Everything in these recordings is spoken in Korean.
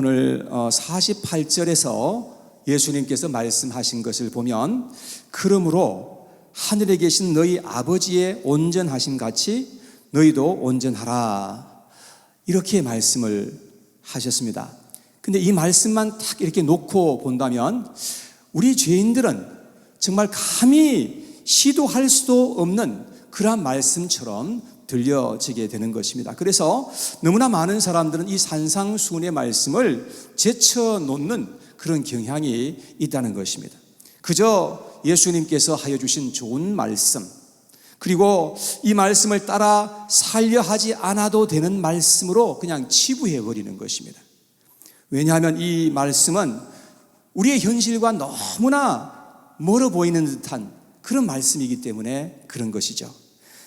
오늘 48절에서 예수님께서 말씀하신 것을 보면 그러므로 하늘에 계신 너희 아버지의 온전하심 같이 너희도 온전하라 이렇게 말씀을 하셨습니다. 근데 이 말씀만 딱 이렇게 놓고 본다면 우리 죄인들은 정말 감히 시도할 수도 없는 그러한 말씀처럼 들려지게 되는 것입니다. 그래서 너무나 많은 사람들은 이 산상수훈의 말씀을 제쳐놓는 그런 경향이 있다는 것입니다. 그저 예수님께서 하여 주신 좋은 말씀, 그리고 이 말씀을 따라 살려 하지 않아도 되는 말씀으로 그냥 치부해 버리는 것입니다. 왜냐하면 이 말씀은 우리의 현실과 너무나 멀어 보이는 듯한 그런 말씀이기 때문에 그런 것이죠.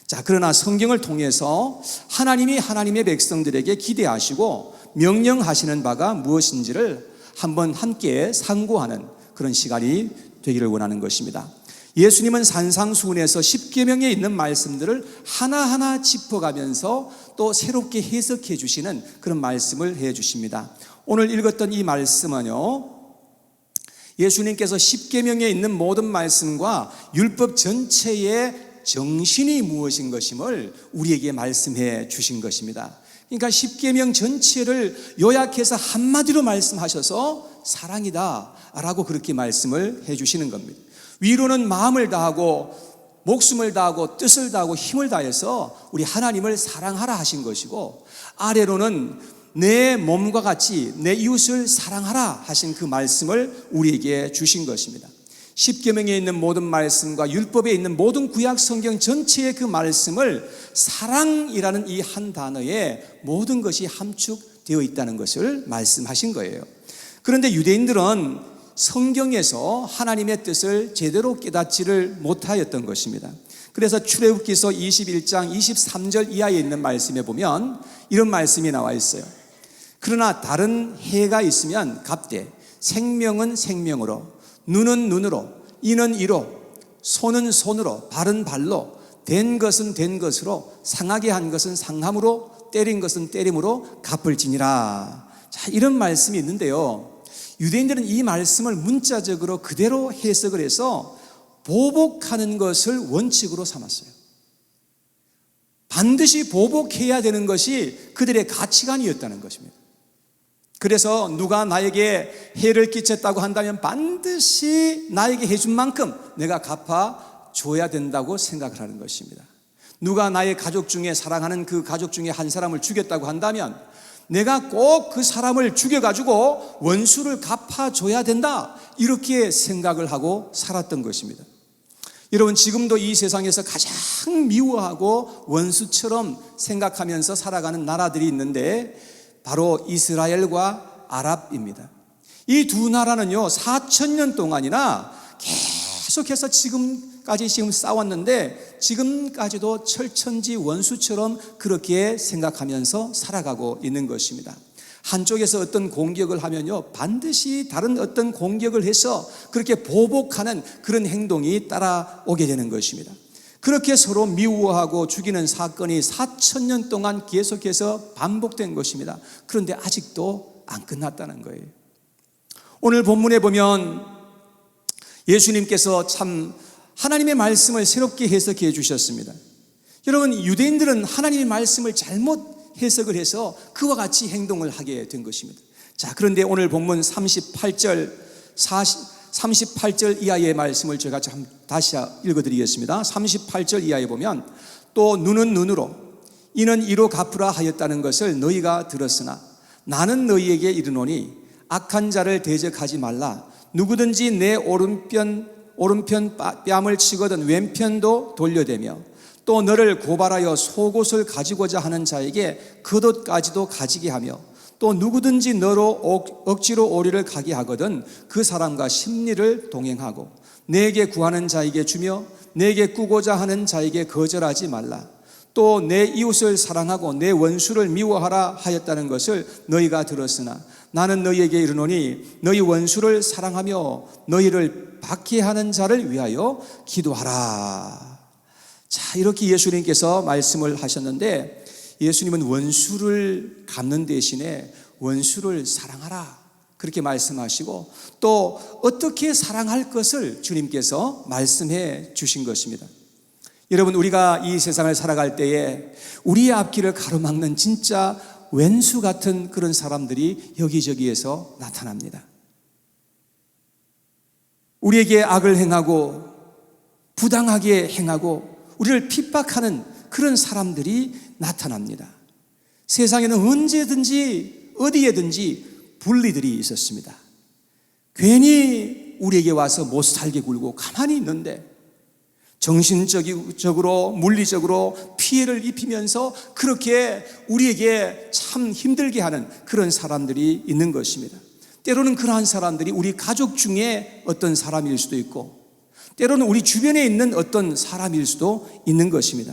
자, 그러나 성경을 통해서 하나님이 하나님의 백성들에게 기대하시고 명령하시는 바가 무엇인지를 한번 함께 상고하는 그런 시간이 되기를 원하는 것입니다. 예수님은 산상수훈에서 십계명에 있는 말씀들을 하나하나 짚어가면서 또 새롭게 해석해 주시는 그런 말씀을 해 주십니다. 오늘 읽었던 이 말씀은요, 예수님께서 십계명에 있는 모든 말씀과 율법 전체의 정신이 무엇인 것임을 우리에게 말씀해 주신 것입니다. 그러니까 십계명 전체를 요약해서 한마디로 말씀하셔서 사랑이다 라고 그렇게 말씀을 해 주시는 겁니다. 위로는 마음을 다하고 목숨을 다하고 뜻을 다하고 힘을 다해서 우리 하나님을 사랑하라 하신 것이고, 아래로는 내 몸과 같이 내 이웃을 사랑하라 하신 그 말씀을 우리에게 주신 것입니다. 십계명에 있는 모든 말씀과 율법에 있는 모든 구약 성경 전체의 그 말씀을 사랑이라는 이 한 단어에 모든 것이 함축되어 있다는 것을 말씀하신 거예요. 그런데 유대인들은 성경에서 하나님의 뜻을 제대로 깨닫지를 못하였던 것입니다. 그래서 출애굽기서 21장 23절 이하에 있는 말씀에 보면 이런 말씀이 나와 있어요. 그러나 다른 해가 있으면 갑되 생명은 생명으로, 눈은 눈으로, 이는 이로, 손은 손으로, 발은 발로, 된 것은 된 것으로, 상하게 한 것은 상함으로, 때린 것은 때림으로 갚을지니라. 자, 이런 말씀이 있는데요, 유대인들은 이 말씀을 문자적으로 그대로 해석을 해서 보복하는 것을 원칙으로 삼았어요. 반드시 보복해야 되는 것이 그들의 가치관이었다는 것입니다. 그래서 누가 나에게 해를 끼쳤다고 한다면 반드시 나에게 해준 만큼 내가 갚아줘야 된다고 생각을 하는 것입니다. 누가 나의 가족 중에 사랑하는 그 가족 중에 한 사람을 죽였다고 한다면 내가 꼭 그 사람을 죽여가지고 원수를 갚아줘야 된다, 이렇게 생각을 하고 살았던 것입니다. 여러분, 지금도 이 세상에서 가장 미워하고 원수처럼 생각하면서 살아가는 나라들이 있는데 바로 이스라엘과 아랍입니다. 이 두 나라는요 4,000년 동안이나 계속해서 지금까지 싸웠는데 지금까지도 철천지 원수처럼 그렇게 생각하면서 살아가고 있는 것입니다. 한쪽에서 어떤 공격을 하면요 반드시 다른 어떤 공격을 해서 그렇게 보복하는 그런 행동이 따라오게 되는 것입니다. 그렇게 서로 미워하고 죽이는 사건이 4,000년 동안 계속해서 반복된 것입니다. 그런데 아직도 안 끝났다는 거예요. 오늘 본문에 보면 예수님께서 참 하나님의 말씀을 새롭게 해석해 주셨습니다. 여러분, 유대인들은 하나님의 말씀을 잘못 해석을 해서 그와 같이 행동을 하게 된 것입니다. 자, 그런데 오늘 본문 38절 이하의 말씀을 제가 좀 다시 읽어드리겠습니다. 38절 이하에 보면 또 눈은 눈으로, 이는 이로 갚으라 하였다는 것을 너희가 들었으나 나는 너희에게 이르노니 악한 자를 대적하지 말라. 누구든지 내 오른편 뺨을 치거든 왼편도 돌려대며 또 너를 고발하여 속옷을 가지고자 하는 자에게 겉옷까지도 가지게 하며 또 누구든지 너로 억지로 오리를 가게 하거든 그 사람과 심리를 동행하고 내게 구하는 자에게 주며 내게 꾸고자 하는 자에게 거절하지 말라. 또 내 이웃을 사랑하고 내 원수를 미워하라 하였다는 것을 너희가 들었으나 나는 너희에게 이르노니 너희 원수를 사랑하며 너희를 박해하는 자를 위하여 기도하라. 자, 이렇게 예수님께서 말씀을 하셨는데 예수님은 원수를 갚는 대신에 원수를 사랑하라 그렇게 말씀하시고 또 어떻게 사랑할 것을 주님께서 말씀해 주신 것입니다. 여러분, 우리가 이 세상을 살아갈 때에 우리의 앞길을 가로막는 진짜 왼수 같은 그런 사람들이 여기저기에서 나타납니다. 우리에게 악을 행하고 부당하게 행하고 우리를 핍박하는 그런 사람들이 나타납니다. 세상에는 언제든지 어디에든지 불리들이 있었습니다. 괜히 우리에게 와서 못 살게 굴고 가만히 있는데 정신적으로 물리적으로 피해를 입히면서 그렇게 우리에게 참 힘들게 하는 그런 사람들이 있는 것입니다. 때로는 그러한 사람들이 우리 가족 중에 어떤 사람일 수도 있고 때로는 우리 주변에 있는 어떤 사람일 수도 있는 것입니다.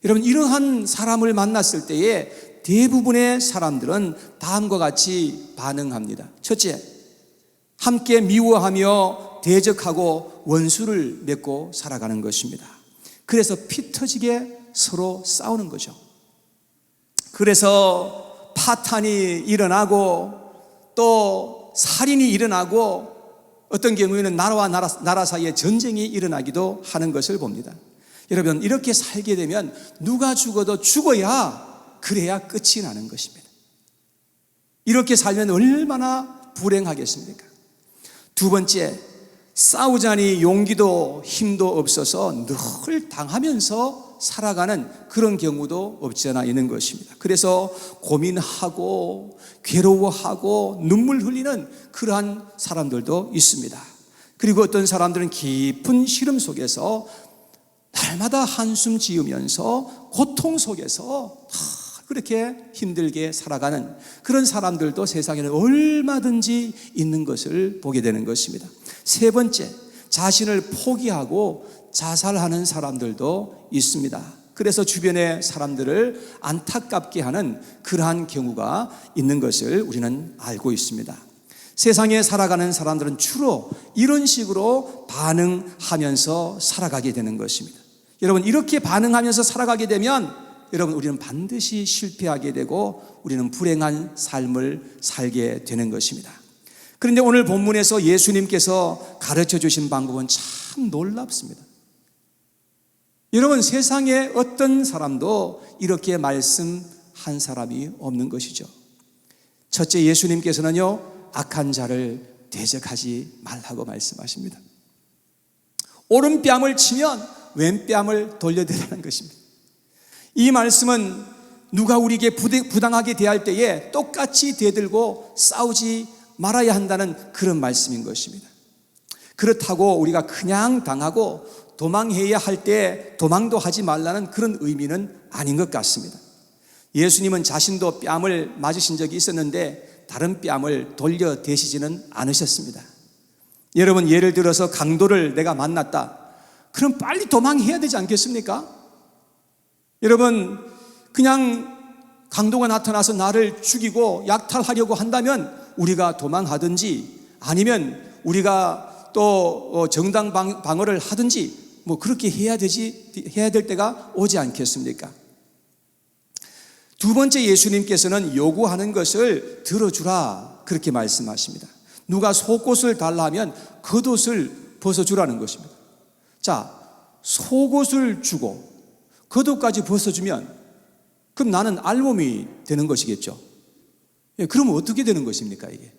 여러분, 이러한 사람을 만났을 때에 대부분의 사람들은 다음과 같이 반응합니다. 첫째, 함께 미워하며 대적하고 원수를 맺고 살아가는 것입니다. 그래서 피 터지게 서로 싸우는 거죠. 그래서 파탄이 일어나고 또 살인이 일어나고 어떤 경우에는 나라와 나라 사이에 전쟁이 일어나기도 하는 것을 봅니다. 여러분, 이렇게 살게 되면 누가 죽어도 죽어야 그래야 끝이 나는 것입니다. 이렇게 살면 얼마나 불행하겠습니까? 두 번째, 싸우자니 용기도 힘도 없어서 늘 당하면서 살아가는 그런 경우도 없지 않아 있는 것입니다. 그래서 고민하고 괴로워하고 눈물 흘리는 그러한 사람들도 있습니다. 그리고 어떤 사람들은 깊은 시름 속에서 날마다 한숨 지으면서 고통 속에서 그렇게 힘들게 살아가는 그런 사람들도 세상에는 얼마든지 있는 것을 보게 되는 것입니다. 세 번째, 자신을 포기하고 자살하는 사람들도 있습니다. 그래서 주변의 사람들을 안타깝게 하는 그러한 경우가 있는 것을 우리는 알고 있습니다. 세상에 살아가는 사람들은 주로 이런 식으로 반응하면서 살아가게 되는 것입니다. 여러분, 이렇게 반응하면서 살아가게 되면 여러분, 우리는 반드시 실패하게 되고 우리는 불행한 삶을 살게 되는 것입니다. 그런데 오늘 본문에서 예수님께서 가르쳐 주신 방법은 참 놀랍습니다. 여러분, 세상에 어떤 사람도 이렇게 말씀한 사람이 없는 것이죠. 첫째, 예수님께서는요, 악한 자를 대적하지 말라고 말씀하십니다. 오른뺨을 치면 왼뺨을 돌려대라는 것입니다. 이 말씀은 누가 우리에게 부당하게 대할 때에 똑같이 대들고 싸우지 말아야 한다는 그런 말씀인 것입니다. 그렇다고 우리가 그냥 당하고 도망해야 할 때 도망도 하지 말라는 그런 의미는 아닌 것 같습니다. 예수님은 자신도 뺨을 맞으신 적이 있었는데 다른 뺨을 돌려대시지는 않으셨습니다. 여러분, 예를 들어서 강도를 내가 만났다. 그럼 빨리 도망해야 되지 않겠습니까? 여러분, 그냥 강도가 나타나서 나를 죽이고 약탈하려고 한다면 우리가 도망하든지 아니면 우리가 또 정당 방어를 하든지 뭐 그렇게 해야 될 때가 오지 않겠습니까? 두 번째, 예수님께서는 요구하는 것을 들어주라 그렇게 말씀하십니다. 누가 속옷을 달라 하면 겉옷을 벗어주라는 것입니다. 자, 속옷을 주고 겉옷까지 벗어주면 그럼 나는 알몸이 되는 것이겠죠. 그러면 어떻게 되는 것입니까, 이게?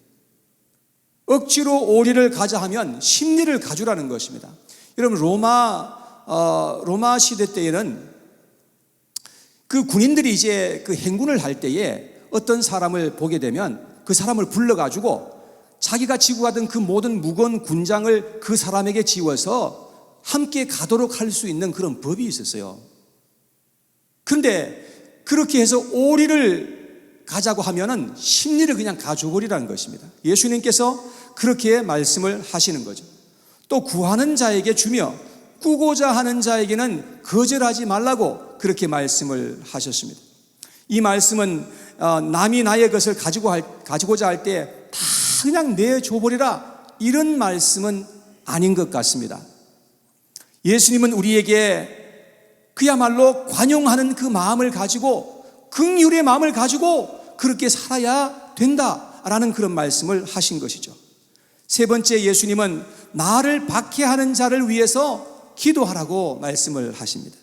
억지로 오리를 가자 하면 심리를 가주라는 것입니다. 여러분, 로마 시대 때에는 그 군인들이 이제 그 행군을 할 때에 어떤 사람을 보게 되면 그 사람을 불러가지고 자기가 지고 가던 그 모든 무거운 군장을 그 사람에게 지워서 함께 가도록 할 수 있는 그런 법이 있었어요. 그런데 그렇게 해서 오리를 가자고 하면은 심리를 그냥 가져버리라는 것입니다. 예수님께서 그렇게 말씀을 하시는 거죠. 또 구하는 자에게 주며 꾸고자 하는 자에게는 거절하지 말라고 그렇게 말씀을 하셨습니다. 이 말씀은 남이 나의 것을 가지고자 할 때 다 그냥 내줘버리라 이런 말씀은 아닌 것 같습니다. 예수님은 우리에게 그야말로 관용하는 그 마음을 가지고 긍휼의 마음을 가지고 그렇게 살아야 된다라는 그런 말씀을 하신 것이죠. 세 번째, 예수님은 나를 박해하는 자를 위해서 기도하라고 말씀을 하십니다.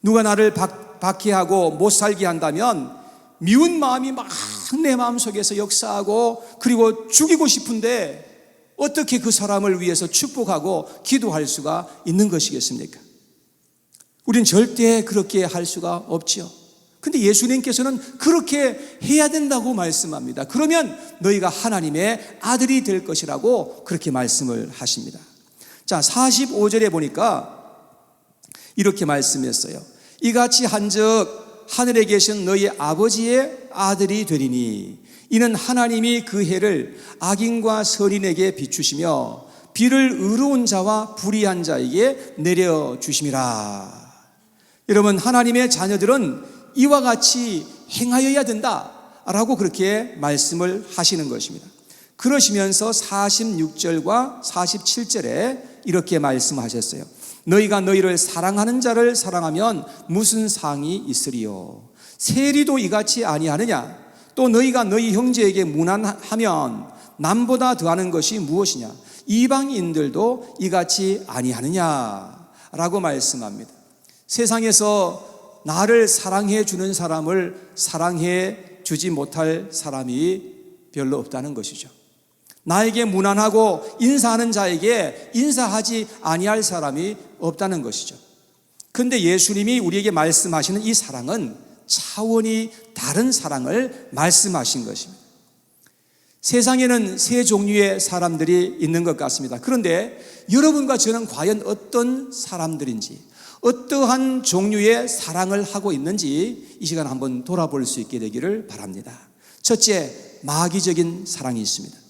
누가 나를 박해하고 못 살게 한다면 미운 마음이 막 내 마음속에서 역사하고 그리고 죽이고 싶은데 어떻게 그 사람을 위해서 축복하고 기도할 수가 있는 것이겠습니까? 우리는 절대 그렇게 할 수가 없지요. 근데 예수님께서는 그렇게 해야 된다고 말씀합니다. 그러면 너희가 하나님의 아들이 될 것이라고 그렇게 말씀을 하십니다. 자, 45절에 보니까 이렇게 말씀했어요. 이같이 한즉 하늘에 계신 너희 아버지의 아들이 되리니 이는 하나님이 그 해를 악인과 선인에게 비추시며 비를 의로운 자와 불의한 자에게 내려주심이라. 여러분, 하나님의 자녀들은 이와 같이 행하여야 된다라고 그렇게 말씀을 하시는 것입니다. 그러시면서 46절과 47절에 이렇게 말씀하셨어요. 너희가 너희를 사랑하는 자를 사랑하면 무슨 상이 있으리요? 세리도 이같이 아니하느냐? 또 너희가 너희 형제에게 무난하면 남보다 더하는 것이 무엇이냐? 이방인들도 이같이 아니하느냐라고 말씀합니다. 세상에서 나를 사랑해 주는 사람을 사랑해 주지 못할 사람이 별로 없다는 것이죠. 나에게 무난하고 인사하는 자에게 인사하지 아니할 사람이 없다는 것이죠. 그런데 예수님이 우리에게 말씀하시는 이 사랑은 차원이 다른 사랑을 말씀하신 것입니다. 세상에는 세 종류의 사람들이 있는 것 같습니다. 그런데 여러분과 저는 과연 어떤 사람들인지, 어떠한 종류의 사랑을 하고 있는지 이 시간 한번 돌아볼 수 있게 되기를 바랍니다. 첫째, 마귀적인 사랑이 있습니다.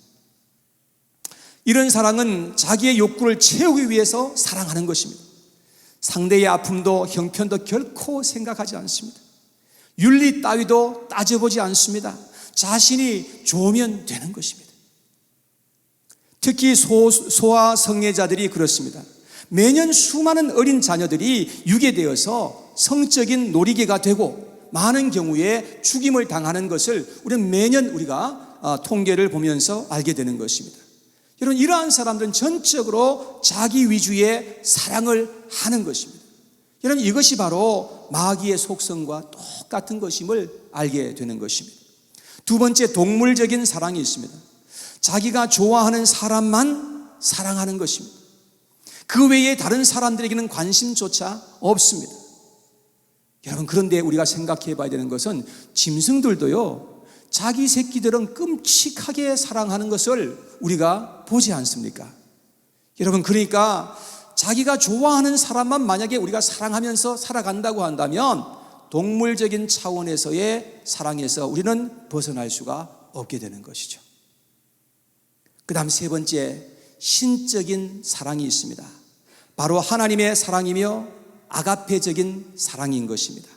이런 사랑은 자기의 욕구를 채우기 위해서 사랑하는 것입니다. 상대의 아픔도 형편도 결코 생각하지 않습니다. 윤리 따위도 따져보지 않습니다. 자신이 좋으면 되는 것입니다. 특히 소아 성애자들이 그렇습니다. 매년 수많은 어린 자녀들이 유괴되어서 성적인 놀이개가 되고 많은 경우에 죽임을 당하는 것을 우리는 매년 우리가 통계를 보면서 알게 되는 것입니다. 여러분, 이러한 사람들은 전적으로 자기 위주의 사랑을 하는 것입니다. 여러분, 이것이 바로 마귀의 속성과 똑같은 것임을 알게 되는 것입니다. 두 번째, 동물적인 사랑이 있습니다. 자기가 좋아하는 사람만 사랑하는 것입니다. 그 외에 다른 사람들에게는 관심조차 없습니다. 여러분, 그런데 우리가 생각해 봐야 되는 것은 짐승들도요, 자기 새끼들은 끔찍하게 사랑하는 것을 우리가 보지 않습니까? 여러분, 그러니까 자기가 좋아하는 사람만 만약에 우리가 사랑하면서 살아간다고 한다면 동물적인 차원에서의 사랑에서 우리는 벗어날 수가 없게 되는 것이죠. 그 다음 세 번째, 신적인 사랑이 있습니다. 바로 하나님의 사랑이며 아가페적인 사랑인 것입니다.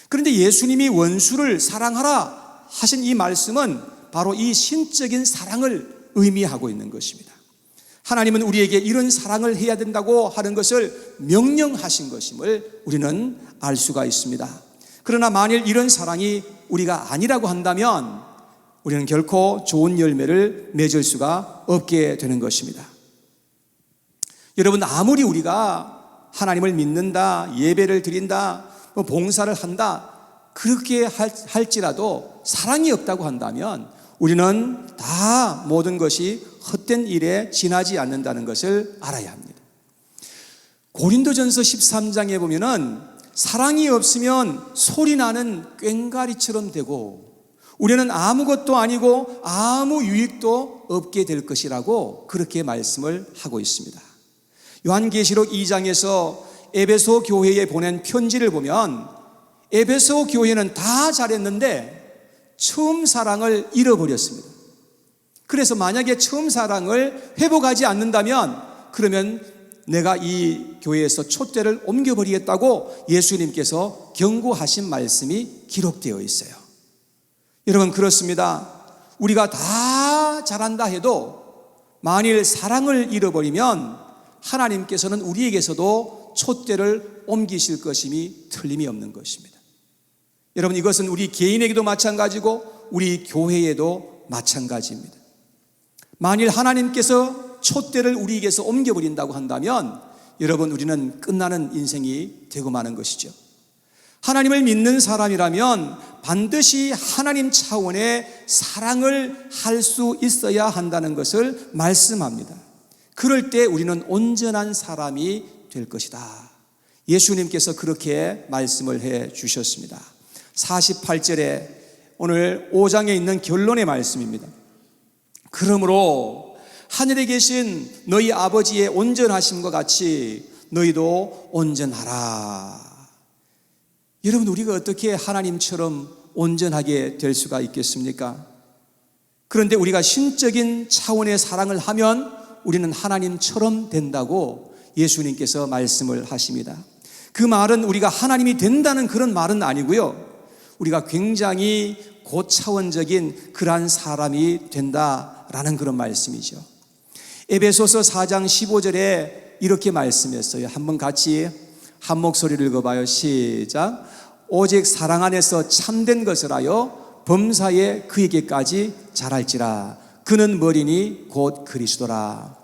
그런데 예수님이 원수를 사랑하라 하신 이 말씀은 바로 이 신적인 사랑을 의미하고 있는 것입니다. 하나님은 우리에게 이런 사랑을 해야 된다고 하는 것을 명령하신 것임을 우리는 알 수가 있습니다. 그러나 만일 이런 사랑이 우리가 아니라고 한다면 우리는 결코 좋은 열매를 맺을 수가 없게 되는 것입니다. 여러분, 아무리 우리가 하나님을 믿는다, 예배를 드린다, 봉사를 한다, 그렇게 할지라도 사랑이 없다고 한다면 우리는 다 모든 것이 헛된 일에 지나지 않는다는 것을 알아야 합니다. 고린도전서 13장에 보면은 사랑이 없으면 소리나는 꽹과리처럼 되고 우리는 아무것도 아니고 아무 유익도 없게 될 것이라고 그렇게 말씀을 하고 있습니다. 요한계시록 2장에서 에베소 교회에 보낸 편지를 보면 에베소 교회는 다 잘했는데 처음 사랑을 잃어버렸습니다. 그래서 만약에 처음 사랑을 회복하지 않는다면 그러면 내가 이 교회에서 촛대를 옮겨버리겠다고 예수님께서 경고하신 말씀이 기록되어 있어요. 여러분, 그렇습니다. 우리가 다 잘한다 해도 만일 사랑을 잃어버리면 하나님께서는 우리에게서도 촛대를 옮기실 것임이 틀림이 없는 것입니다. 여러분, 이것은 우리 개인에게도 마찬가지고 우리 교회에도 마찬가지입니다. 만일 하나님께서 촛대를 우리에게서 옮겨버린다고 한다면 여러분, 우리는 끝나는 인생이 되고 마는 것이죠. 하나님을 믿는 사람이라면 반드시 하나님 차원의 사랑을 할 수 있어야 한다는 것을 말씀합니다. 그럴 때 우리는 온전한 사람이 될 것이다. 예수님께서 그렇게 말씀을 해 주셨습니다. 48절에 오늘 5장에 있는 결론의 말씀입니다. 그러므로 하늘에 계신 너희 아버지의 온전하심과 같이 너희도 온전하라. 여러분, 우리가 어떻게 하나님처럼 온전하게 될 수가 있겠습니까? 그런데 우리가 신적인 차원의 사랑을 하면 우리는 하나님처럼 된다고 예수님께서 말씀을 하십니다. 그 말은 우리가 하나님이 된다는 그런 말은 아니고요, 우리가 굉장히 고차원적인 그러한 사람이 된다라는 그런 말씀이죠. 에베소서 4장 15절에 이렇게 말씀했어요. 한번 같이 한 목소리를 읽어봐요. 시작. 오직 사랑 안에서 참된 것을 하여 범사에 그에게까지 자랄지라. 그는 머리니 곧 그리스도라.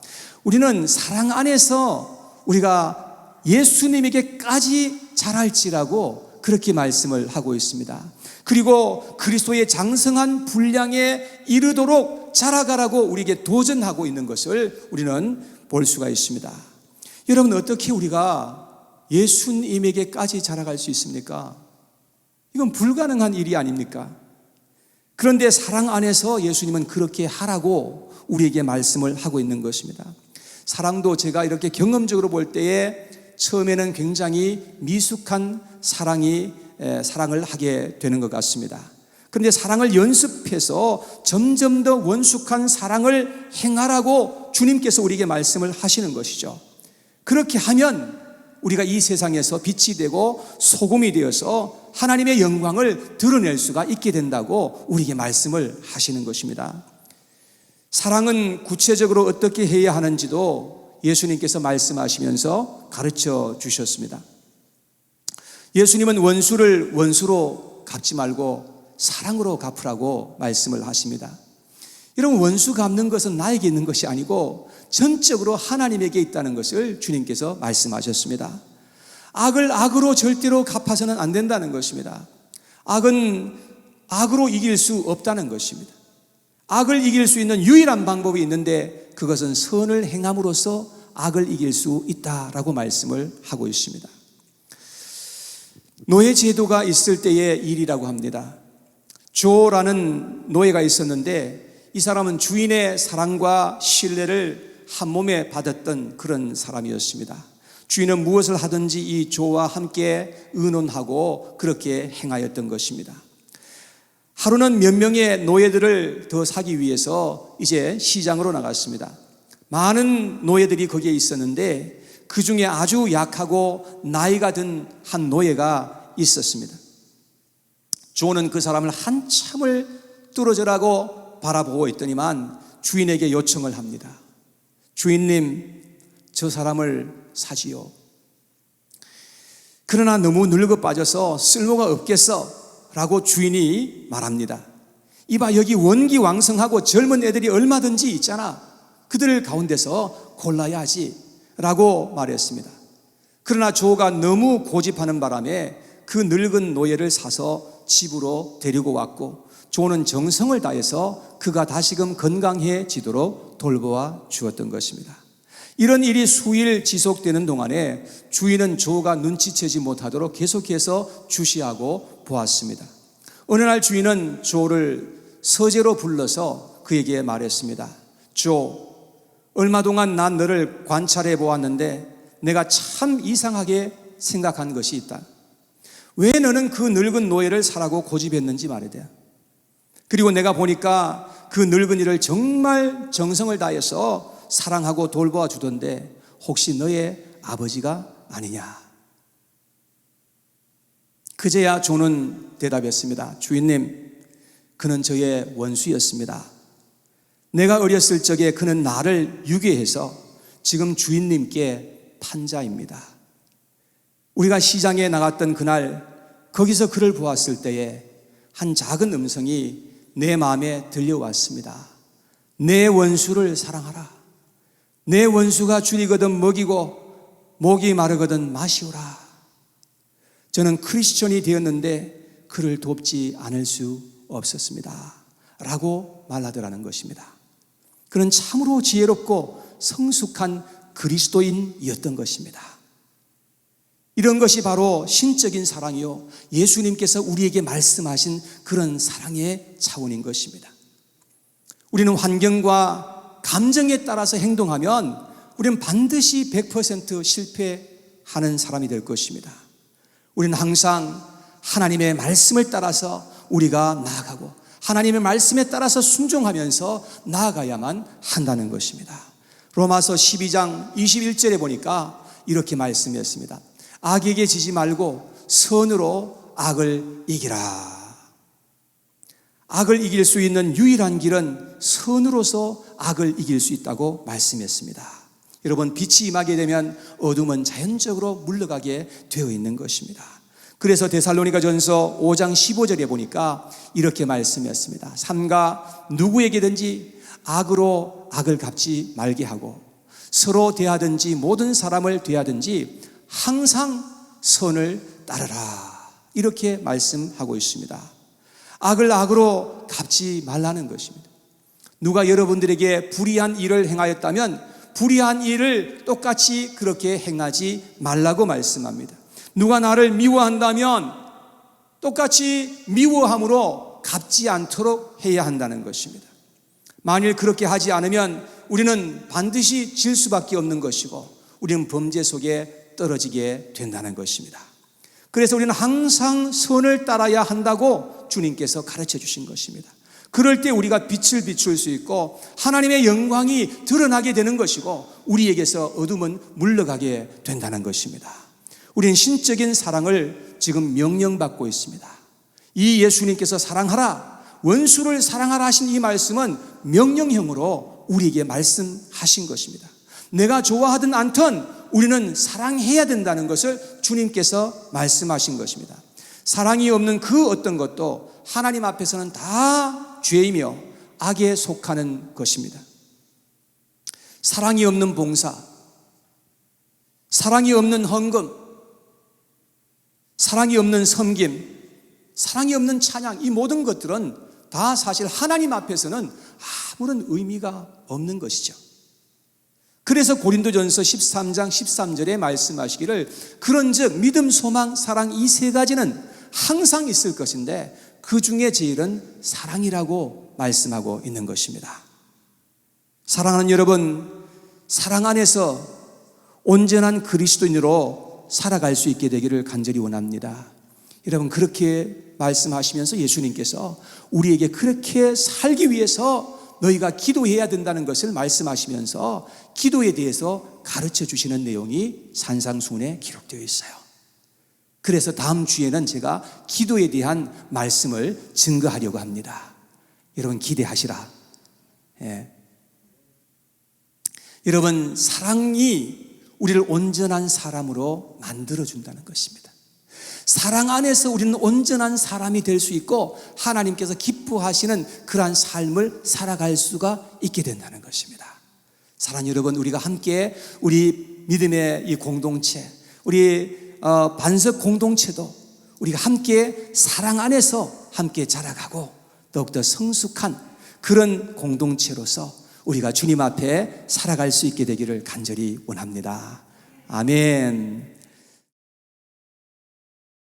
우리는 사랑 안에서 우리가 예수님에게까지 자랄지라고 그렇게 말씀을 하고 있습니다. 그리고 그리스도의 장성한 분량에 이르도록 자라가라고 우리에게 도전하고 있는 것을 우리는 볼 수가 있습니다. 여러분, 어떻게 우리가 예수님에게까지 자라갈 수 있습니까? 이건 불가능한 일이 아닙니까? 그런데 사랑 안에서 예수님은 그렇게 하라고 우리에게 말씀을 하고 있는 것입니다. 사랑도 제가 이렇게 경험적으로 볼 때에 처음에는 굉장히 미숙한 사랑을 하게 되는 것 같습니다. 그런데 사랑을 연습해서 점점 더 원숙한 사랑을 행하라고 주님께서 우리에게 말씀을 하시는 것이죠. 그렇게 하면 우리가 이 세상에서 빛이 되고 소금이 되어서 하나님의 영광을 드러낼 수가 있게 된다고 우리에게 말씀을 하시는 것입니다. 사랑은 구체적으로 어떻게 해야 하는지도 예수님께서 말씀하시면서 가르쳐 주셨습니다. 예수님은 원수를 원수로 갚지 말고 사랑으로 갚으라고 말씀을 하십니다. 여러분, 원수 갚는 것은 나에게 있는 것이 아니고 전적으로 하나님에게 있다는 것을 주님께서 말씀하셨습니다. 악을 악으로 절대로 갚아서는 안 된다는 것입니다. 악은 악으로 이길 수 없다는 것입니다. 악을 이길 수 있는 유일한 방법이 있는데 그것은 선을 행함으로써 악을 이길 수 있다라고 말씀을 하고 있습니다. 노예 제도가 있을 때의 일이라고 합니다. 조라는 노예가 있었는데 이 사람은 주인의 사랑과 신뢰를 한 몸에 받았던 그런 사람이었습니다. 주인은 무엇을 하든지 이 조와 함께 의논하고 그렇게 행하였던 것입니다. 하루는 몇 명의 노예들을 더 사기 위해서 이제 시장으로 나갔습니다. 많은 노예들이 거기에 있었는데 그 중에 아주 약하고 나이가 든 한 노예가 있었습니다. 조는 그 사람을 한참을 뚫어져라고 바라보고 있더니만 주인에게 요청을 합니다. 주인님, 저 사람을 사지요. 그러나 너무 늙어 빠져서 쓸모가 없겠어 라고 주인이 말합니다. 이봐, 여기 원기왕성하고 젊은 애들이 얼마든지 있잖아. 그들 가운데서 골라야 하지 라고 말했습니다. 그러나 조가 너무 고집하는 바람에 그 늙은 노예를 사서 집으로 데리고 왔고 조는 정성을 다해서 그가 다시금 건강해지도록 돌보아 주었던 것입니다. 이런 일이 수일 지속되는 동안에 주인은 조가 눈치채지 못하도록 계속해서 주시하고 보았습니다. 어느 날 주인은 조를 서재로 불러서 그에게 말했습니다. 조, 얼마 동안 난 너를 관찰해 보았는데 내가 참 이상하게 생각한 것이 있다. 왜 너는 그 늙은 노예를 사라고 고집했는지 말이야. 그리고 내가 보니까 그 늙은이를 정말 정성을 다해서 사랑하고 돌보아 주던데 혹시 너의 아버지가 아니냐? 그제야 조는 대답했습니다. 주인님, 그는 저의 원수였습니다. 내가 어렸을 적에 그는 나를 유괴해서 지금 주인님께 판자입니다. 우리가 시장에 나갔던 그날 거기서 그를 보았을 때에 한 작은 음성이 내 마음에 들려왔습니다. 내 원수를 사랑하라. 내 원수가 줄이거든 먹이고 목이 마르거든 마시오라. 저는 크리스천이 되었는데 그를 돕지 않을 수 없었습니다 라고 말하더라는 것입니다. 그는 참으로 지혜롭고 성숙한 그리스도인이었던 것입니다. 이런 것이 바로 신적인 사랑이요, 예수님께서 우리에게 말씀하신 그런 사랑의 차원인 것입니다. 우리는 환경과 감정에 따라서 행동하면 우리는 반드시 100% 실패하는 사람이 될 것입니다. 우리는 항상 하나님의 말씀을 따라서 우리가 나아가고 하나님의 말씀에 따라서 순종하면서 나아가야만 한다는 것입니다. 로마서 12장 21절에 보니까 이렇게 말씀했습니다. 악에게 지지 말고 선으로 악을 이기라. 악을 이길 수 있는 유일한 길은 선으로서 악을 이길 수 있다고 말씀했습니다. 여러분, 빛이 임하게 되면 어둠은 자연적으로 물러가게 되어 있는 것입니다. 그래서 데살로니가전서 5장 15절에 보니까 이렇게 말씀했습니다. 삼가 누구에게든지 악으로 악을 갚지 말게 하고 서로 대하든지 모든 사람을 대하든지 항상 선을 따르라. 이렇게 말씀하고 있습니다. 악을 악으로 갚지 말라는 것입니다. 누가 여러분들에게 불의한 일을 행하였다면 불의한 일을 똑같이 그렇게 행하지 말라고 말씀합니다. 누가 나를 미워한다면 똑같이 미워함으로 갚지 않도록 해야 한다는 것입니다. 만일 그렇게 하지 않으면 우리는 반드시 질 수밖에 없는 것이고 우리는 범죄 속에 떨어지게 된다는 것입니다. 그래서 우리는 항상 선을 따라야 한다고 주님께서 가르쳐 주신 것입니다. 그럴 때 우리가 빛을 비출 수 있고 하나님의 영광이 드러나게 되는 것이고 우리에게서 어둠은 물러가게 된다는 것입니다. 우리는 신적인 사랑을 지금 명령받고 있습니다. 이 예수님께서 사랑하라, 원수를 사랑하라 하신 이 말씀은 명령형으로 우리에게 말씀하신 것입니다. 내가 좋아하든 않든 우리는 사랑해야 된다는 것을 주님께서 말씀하신 것입니다. 사랑이 없는 그 어떤 것도 하나님 앞에서는 다 죄이며 악에 속하는 것입니다. 사랑이 없는 봉사, 사랑이 없는 헌금, 사랑이 없는 섬김, 사랑이 없는 찬양, 이 모든 것들은 다 사실 하나님 앞에서는 아무런 의미가 없는 것이죠. 그래서 고린도전서 13장 13절에 말씀하시기를 그런즉 믿음, 소망, 사랑 이 세 가지는 항상 있을 것인데 그 중에 제일은 사랑이라고 말씀하고 있는 것입니다. 사랑하는 여러분, 사랑 안에서 온전한 그리스도인으로 살아갈 수 있게 되기를 간절히 원합니다. 여러분, 그렇게 말씀하시면서 예수님께서 우리에게 그렇게 살기 위해서 너희가 기도해야 된다는 것을 말씀하시면서 기도에 대해서 가르쳐 주시는 내용이 산상수훈에 기록되어 있어요. 그래서 다음 주에는 제가 기도에 대한 말씀을 증거하려고 합니다. 여러분 기대하시라. 예. 여러분, 사랑이 우리를 온전한 사람으로 만들어준다는 것입니다. 사랑 안에서 우리는 온전한 사람이 될 수 있고 하나님께서 기뻐하시는 그러한 삶을 살아갈 수가 있게 된다는 것입니다. 사랑하는 여러분, 우리가 함께 우리 믿음의 이 공동체, 우리 반석 공동체도 우리가 함께 사랑 안에서 함께 자라가고 더욱더 성숙한 그런 공동체로서 우리가 주님 앞에 살아갈 수 있게 되기를 간절히 원합니다. 아멘.